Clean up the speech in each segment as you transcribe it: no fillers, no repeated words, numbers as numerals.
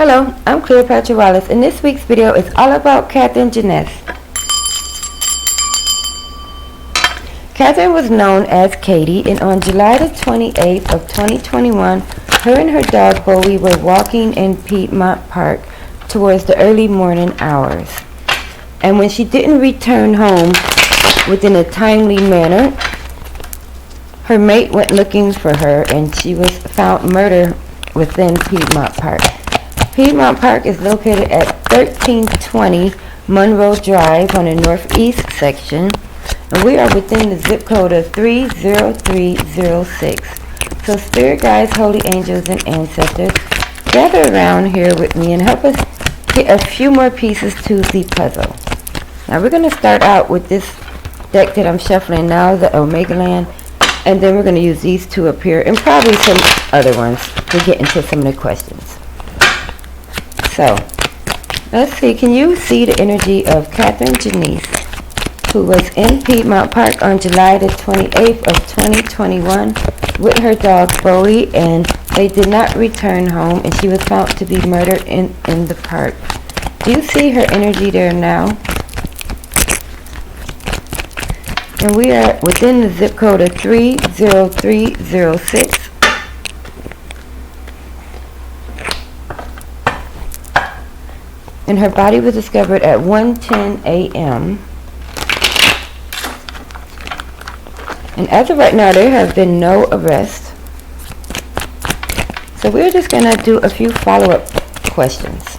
Hello, I'm Cleopatra Wallace, and this week's video is all about Katherine Janness. Katherine was known as Katie, and on July the 28th of 2021, her and her dog Bowie were walking in Piedmont Park towards the early morning hours. And when she didn't return home within a timely manner, her mate went looking for her, and she was found murdered within Piedmont Park. Piedmont Park is located at 1320 Monroe Drive on the northeast section, and we are within the zip code of 30306. So spirit guides, holy angels, and ancestors, gather around here with me and help us get a few more pieces to the puzzle. Now we're going to start out with this deck that I'm shuffling now, the Omega Land, and then we're going to use these two up here and probably some other ones to get into some of the questions. So, let's see, can you see the energy of Katherine Janness, who was in Piedmont Park on July the 28th of 2021 with her dog Bowie, and they did not return home, and she was found to be murdered in the park. Do you see her energy there now? And we are within the zip code of 30306. And her body was discovered at 1:10 a.m. And as of right now, there have been no arrests. So we're just going to do a few follow-up questions.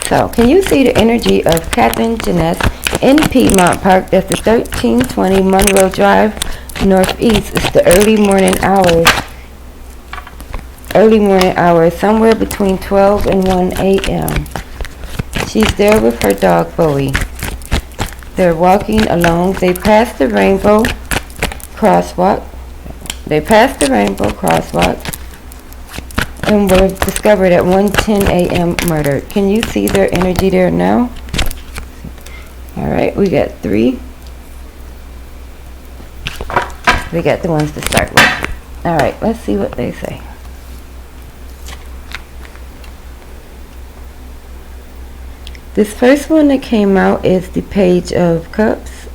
So, can you see the energy of Katherine Janness in Piedmont Park? That's the 1320 Monroe Drive, northeast. It's the early morning hours. Somewhere between 12 and 1 a.m. She's there with her dog Bowie. They're walking along. They passed the rainbow crosswalk. And were discovered at 1:10 a.m. murdered. Can you see their energy there now? Alright, we got 3. We got the ones to start with. Alright, let's see what they say. This first one that came out is the Page of Cups.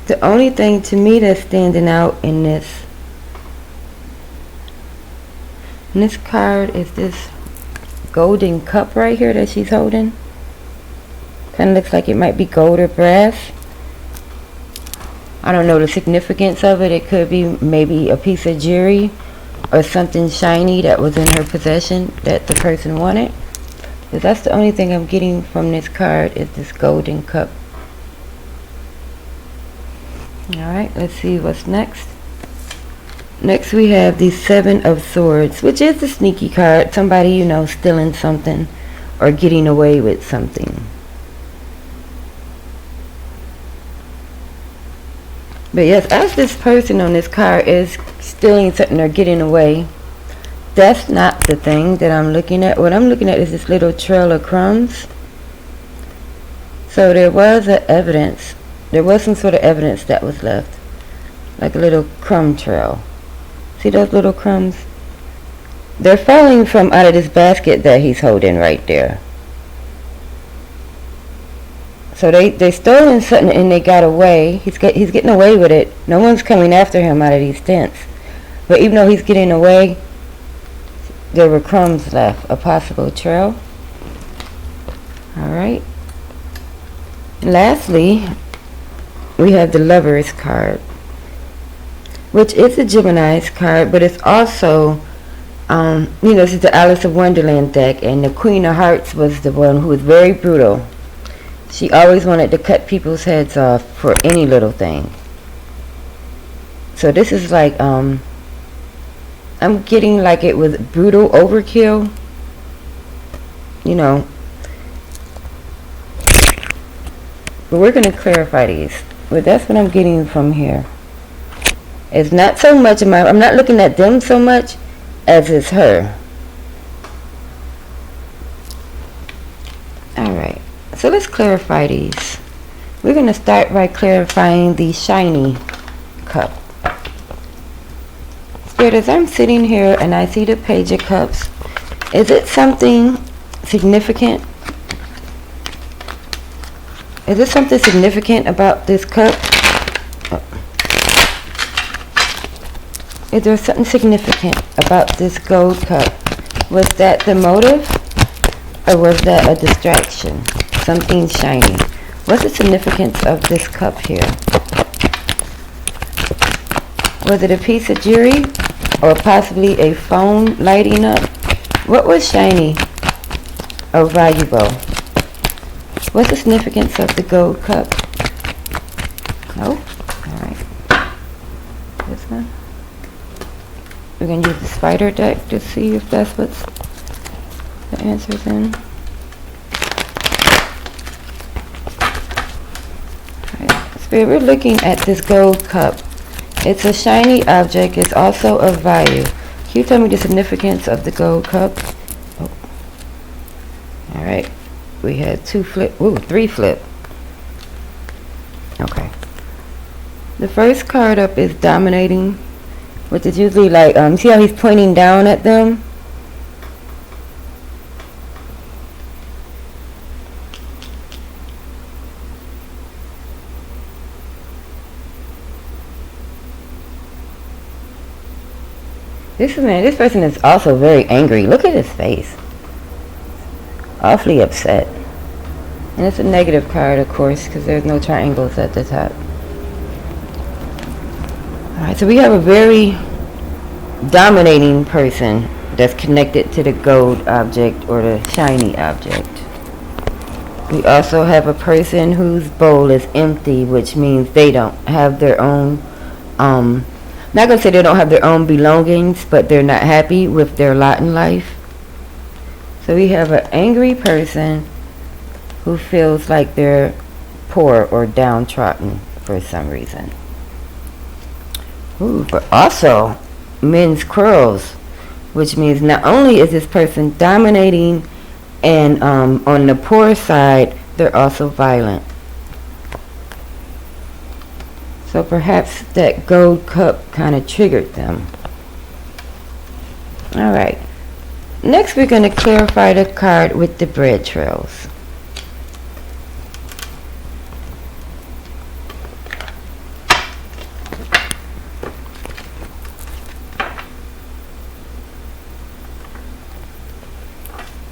The only thing to me that's standing out in this card is this golden cup right here that she's holding. Kind of looks like it might be gold or brass. I don't know the significance of it. It could be maybe a piece of jewelry or something shiny that was in her possession that the person wanted. But that's the only thing I'm getting from this card is this golden cup. Alright, let's see what's next. Next we have the 7 of Swords, which is the sneaky card. Somebody, stealing something or getting away with something. But yes, as this person on this card is stealing something or getting away, that's not the thing that I'm looking at. What I'm looking at is this little trail of crumbs. So there was some sort of evidence that was left. Like a little crumb trail. See those little crumbs? They're falling from out of this basket that he's holding right there. So they stolen something and they got away. He's getting away with it. No one's coming after him out of these tents. But even though he's getting away, there were crumbs left. A possible trail. Alright. Lastly, we have the Lover's card, which is a Gemini's card, but it's also, this is the Alice of Wonderland deck, and the Queen of Hearts was the one who was very brutal. She always wanted to cut people's heads off for any little thing. So this is like, I'm getting like it was brutal overkill. But we're going to clarify these. But that's what I'm getting from here. It's not so much I'm not looking at them so much as it's her. Alright. So let's clarify these. We're going to start by clarifying the shiny cup. Spirit, as I'm sitting here and I see the Page of Cups, is it something significant? Is there something significant about this cup? Is there something significant about this gold cup? Was that the motive? Or was that a distraction? Something shiny. What's the significance of this cup here? Was it a piece of jewelry? Or possibly a phone lighting up? What was shiny or valuable? What's the significance of the gold cup? No? Alright. This one. We're going to use the spider deck to see if that's what's the answer's in. Alright. Spirit, we're looking at this gold cup. It's a shiny object. It's also of value. Can you tell me the significance of the gold cup? Oh. Alright. We had 2 flip. Ooh, 3 flip. Okay. The first card up is dominating, which is usually like, see how he's pointing down at them? This person is also very angry. Look at his face. Awfully upset. And it's a negative card, of course, because there's no triangles at the top. Alright, so we have a very dominating person that's connected to the gold object or the shiny object. We also have a person whose bowl is empty, which means they don't have their own, not going to say they don't have their own belongings, but they're not happy with their lot in life. So we have an angry person who feels like they're poor or downtrodden for some reason. Ooh, but also men's quarrels, which means not only is this person dominating and on the poor side, they're also violent. So perhaps that gold cup kind of triggered them. Alright. Next we're going to clarify the card with the bread trails.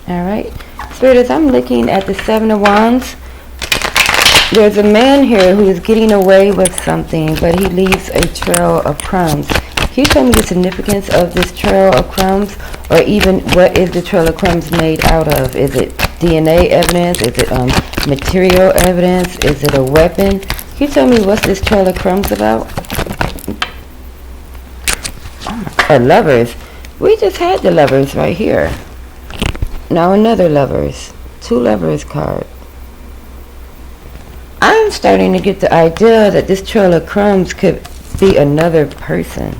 Alright. Spirit, as I'm looking at the 7 of Wands, there's a man here who is getting away with something, but he leaves a trail of crumbs. Can you tell me the significance of this trail of crumbs, or even what is the trail of crumbs made out of? Is it DNA evidence? Is it material evidence? Is it a weapon? Can you tell me what's this trail of crumbs about? Lovers. We just had the lovers right here. Now another lovers. 2 lovers card. I'm starting to get the idea that this trail of crumbs could be another person.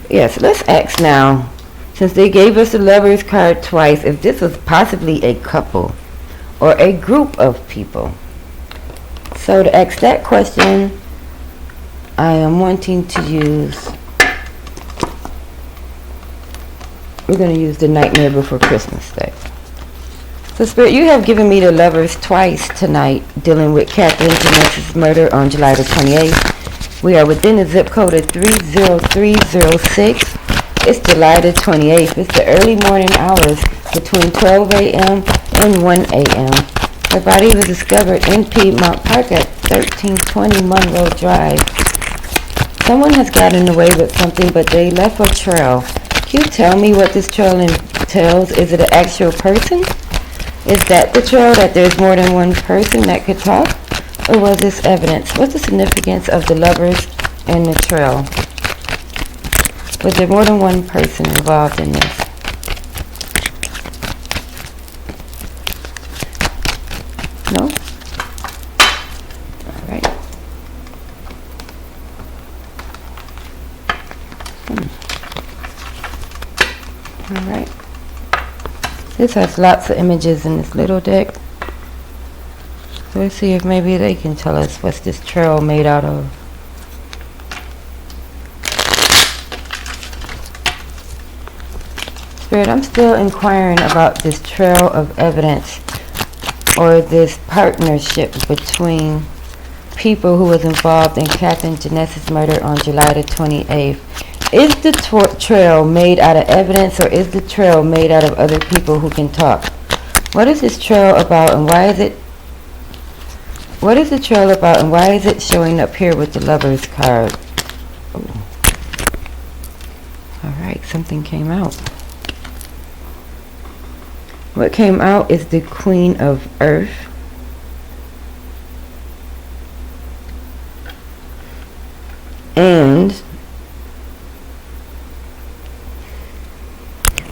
Yes, let's ask now, since they gave us the lovers card twice, if this was possibly a couple or a group of people. So to ask that question, I am wanting to use, we're going to use the Nightmare Before Christmas deck. So Spirit, you have given me the lovers twice tonight, dealing with Katherine Janness' murder on July the 28th. We are within the zip code of 30306. It's July the 28th. It's the early morning hours between 12 a.m. and 1 a.m. Her body was discovered in Piedmont Park at 1320 Monroe Drive. Someone has gotten away with something, but they left a trail. Can you tell me what this trail entails? Is it an actual person? Is that the trail, that there's more than one person that could talk? Or was this evidence? What's the significance of the lovers and the trail? Was there more than one person involved in this? No? Alright. Alright. This has lots of images in this little deck. So let's see if maybe they can tell us what's this trail made out of. Spirit, I'm still inquiring about this trail of evidence or this partnership between people who was involved in Katherine Janness's murder on July the 28th. Is the trail made out of evidence, or is the trail made out of other people who can talk? What is this trail about, and why is it? What is the trail about, and why is it showing up here with the Lover's card? Ooh. All right, something came out. What came out is the Queen of Earth. And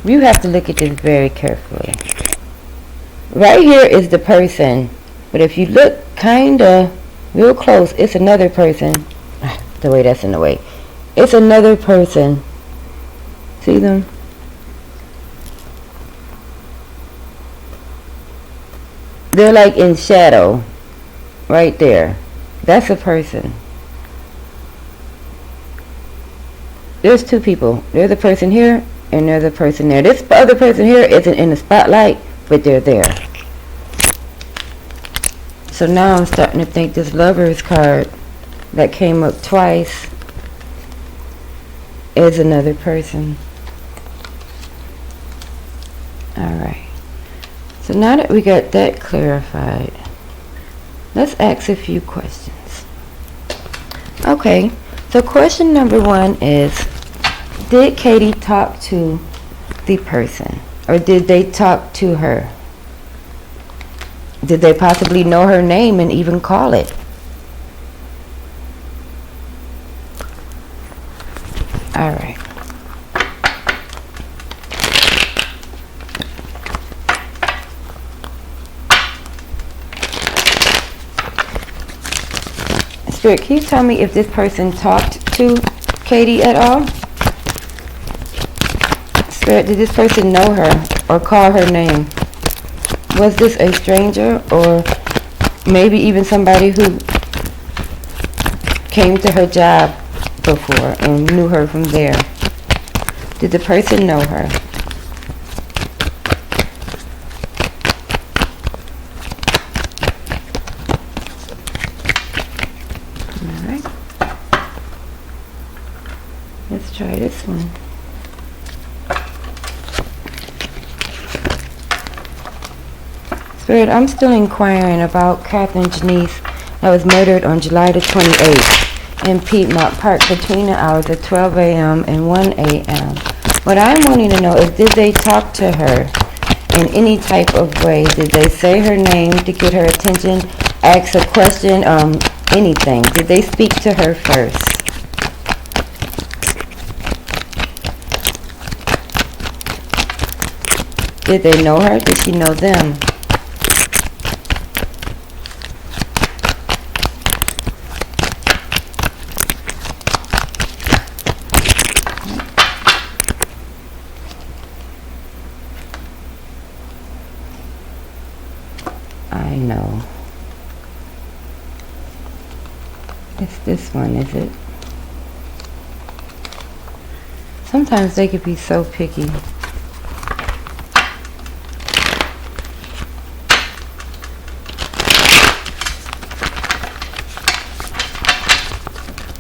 you have to look at this very carefully. Right here is the person, but if you look kinda real close, it's another person. The way that's in the way. It's another person. See them? They're like in shadow. Right there. That's a person. There's two people. There's a person here and there's a person there. This other person here isn't in the spotlight, but they're there. So now I'm starting to think this Lover's card that came up twice is another person. Alright. So now that we got that clarified, let's ask a few questions. Okay, so question number 1 is, did Katie talk to the person? Or did they talk to her? Did they possibly know her name and even call it? Alright. Spirit, can you tell me if this person talked to Katie at all? Spirit, did this person know her or call her name? Was this a stranger or maybe even somebody who came to her job before and knew her from there? Did the person know her? Alright. Let's try this one. Spirit, I'm still inquiring about Katherine Janness that was murdered on July the 28th in Piedmont Park between the hours of 12 a.m. and 1 a.m. What I'm wanting to know is, did they talk to her in any type of way? Did they say her name to get her attention, ask a question, anything? Did they speak to her first? Did they know her? Did she know them? I know. It's this one, is it? Sometimes they could be so picky.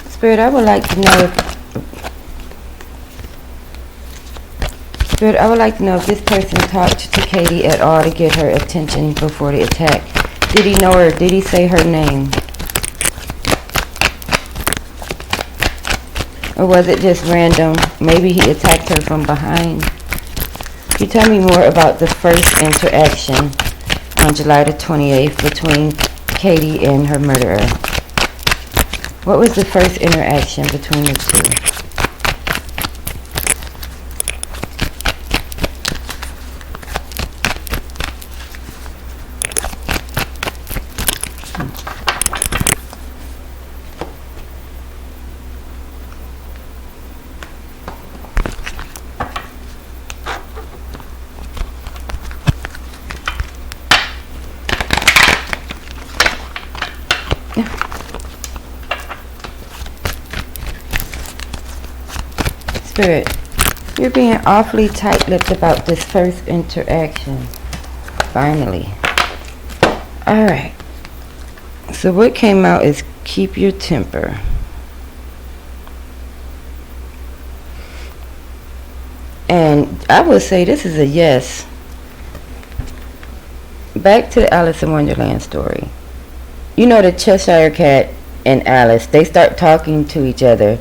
Spirit, I would like to know if this person talked to Katie at all to get her attention before the attack. Did he know her? Did he say her name? Or was it just random? Maybe he attacked her from behind. Can you tell me more about the first interaction on July the 28th between Katie and her murderer? What was the first interaction between the two? Spirit, you're being awfully tight-lipped about this first interaction. Finally. Alright. So what came out is keep your temper. And I would say this is a yes. Back to the Alice in Wonderland story. You know the Cheshire Cat and Alice, they start talking to each other.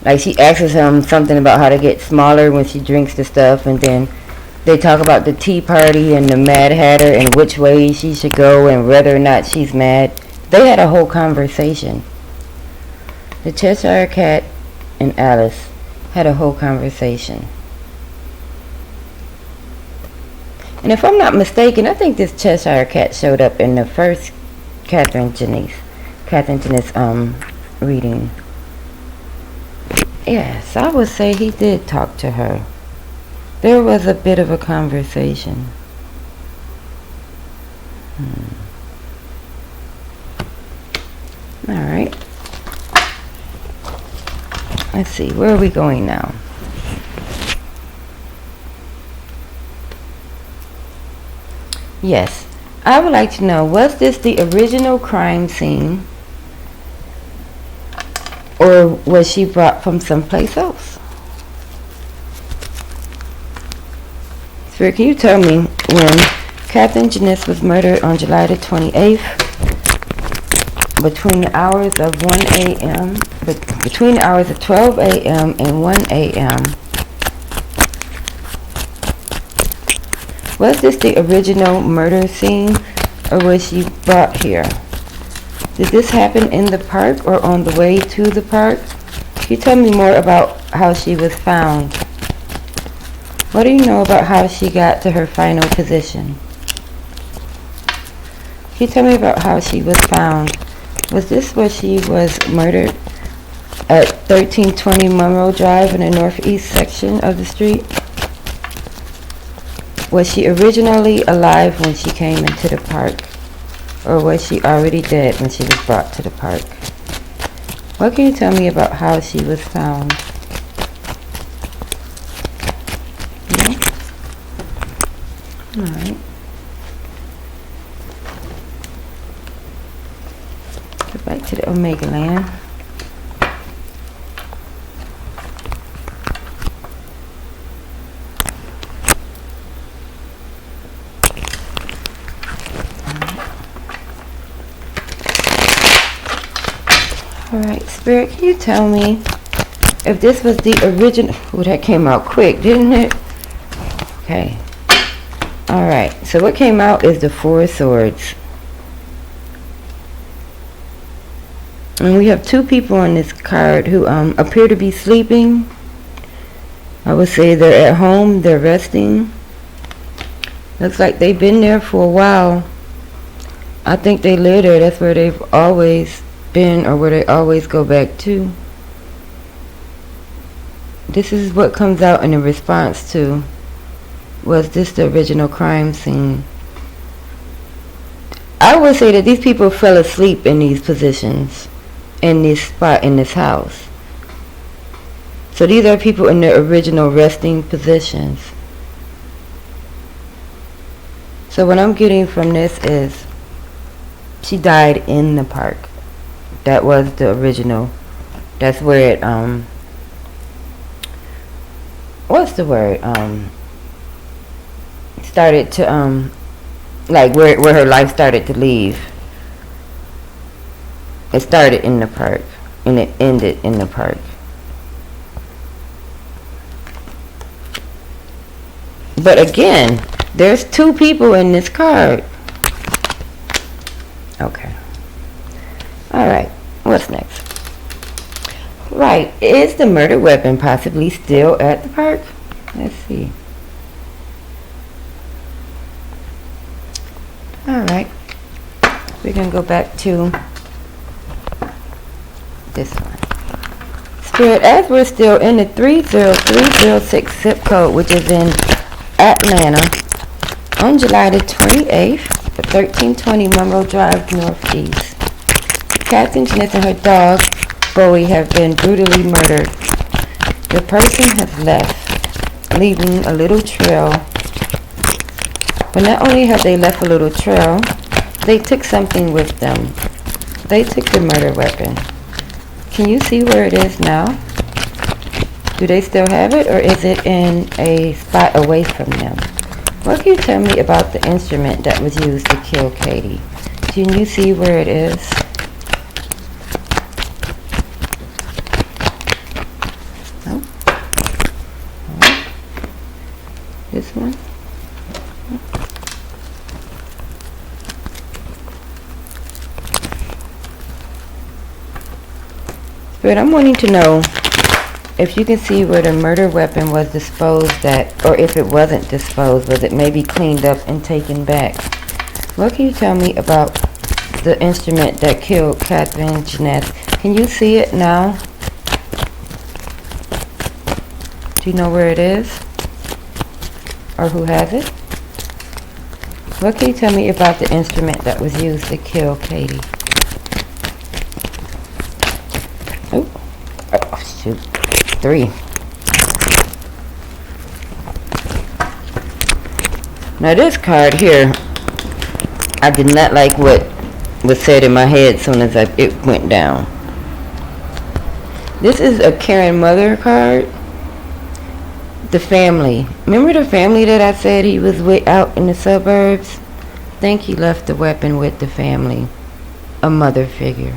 Like she asks him something about how to get smaller when she drinks the stuff, and then they talk about the tea party and the Mad Hatter and which way she should go and whether or not she's mad. They had a whole conversation. The Cheshire Cat and Alice had a whole conversation. And if I'm not mistaken, I think this Cheshire Cat showed up in the first Katherine Janness reading. Yes, I would say he did talk to her. There was a bit of a conversation. Alright. Let's see, where are we going now? Yes, I would like to know, was this the original crime scene? Or was she brought from someplace else? Spirit, can you tell me when Katherine Janness was murdered on July the 28th between the hours of 1 a.m., between the hours of 12 a.m. and 1 a.m., was this the original murder scene, or was she brought here? Did this happen in the park or on the way to the park? Can you tell me more about how she was found? What do you know about how she got to her final position? Can you tell me about how she was found? Was this where she was murdered at 1320 Monroe Drive in the northeast section of the street? Was she originally alive when she came into the park? Or was she already dead when she was brought to the park? What can you tell me about how she was found? Yeah? Alright. Go back to the Omega Land. Alright, Spirit, can you tell me if this was the original... Oh, that came out quick, didn't it? Okay. Alright, so what came out is the Four Swords. And we have two people on this card who appear to be sleeping. I would say they're at home, they're resting. Looks like they've been there for a while. I think they live there. That's where they've always been, or where they always go back to. This is what comes out in the response to, was this the original crime scene? I would say that these people fell asleep in these positions, in this spot, in this house. So these are people in their original resting positions. So what I'm getting from this is she died in the park. That was the original. That's where it, what's the word? Started to, like where her life started to leave. It started in the park, and it ended in the park. But again, there's two people in this card. Okay. Alright, what's next? Right, is the murder weapon possibly still at the park? Let's see. Alright, we're going to go back to this one. Spirit, as we're still in the 30306 zip code, which is in Atlanta, on July the 28th, 1320 Monroe Drive, Northeast. Katherine, Janness, and her dog, Bowie, have been brutally murdered. The person has left, leaving a little trail. But not only have they left a little trail, they took something with them. They took the murder weapon. Can you see where it is now? Do they still have it, or is it in a spot away from them? What can you tell me about the instrument that was used to kill Katie? Can you see where it is? No? This one? But I'm wanting to know if you can see where the murder weapon was disposed at, or if it wasn't disposed, was it maybe cleaned up and taken back? What can you tell me about the instrument that killed Katherine Janness? Can you see it now? Do you know where it is? Or who has it? What can you tell me about the instrument that was used to kill Katie? Oh, shoot. 3. Now this card here, I did not like what was said in my head as soon as it went down. This is a caring mother card. The family. Remember the family that I said he was with out in the suburbs? I think he left the weapon with the family. A mother figure.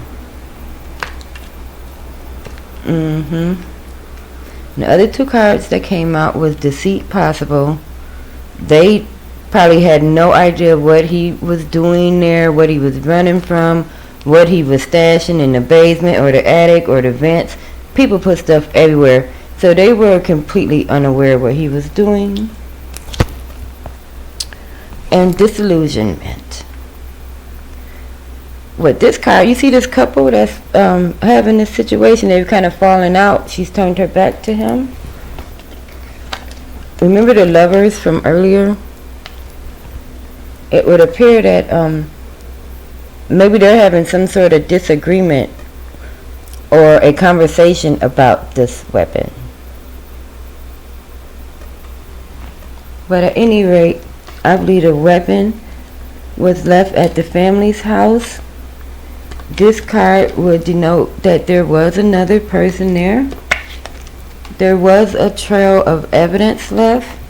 The other 2 cards that came out was deceit possible. They probably had no idea what he was doing there, what he was running from, what he was stashing in the basement or the attic or the vents. People put stuff everywhere, so they were completely unaware what he was doing. And disillusionment. With this card, you see this couple that's having this situation, they've kind of fallen out. She's turned her back to him. Remember the lovers from earlier? It would appear that maybe they're having some sort of disagreement or a conversation about this weapon. But at any rate, I believe the weapon was left at the family's house. This card would denote that there was another person there. There was a trail of evidence left.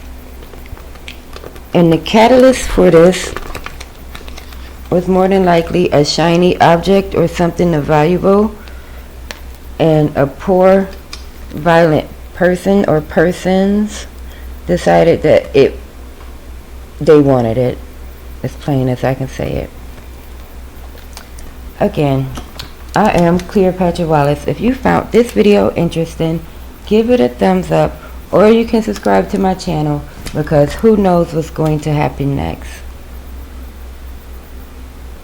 And the catalyst for this was more than likely a shiny object or something of valuable. And a poor, violent person or persons decided that they wanted it. As plain as I can say it. Again, I am Cleopatra Wallace. If you found this video interesting, give it a thumbs up, or you can subscribe to my channel, because who knows what's going to happen next.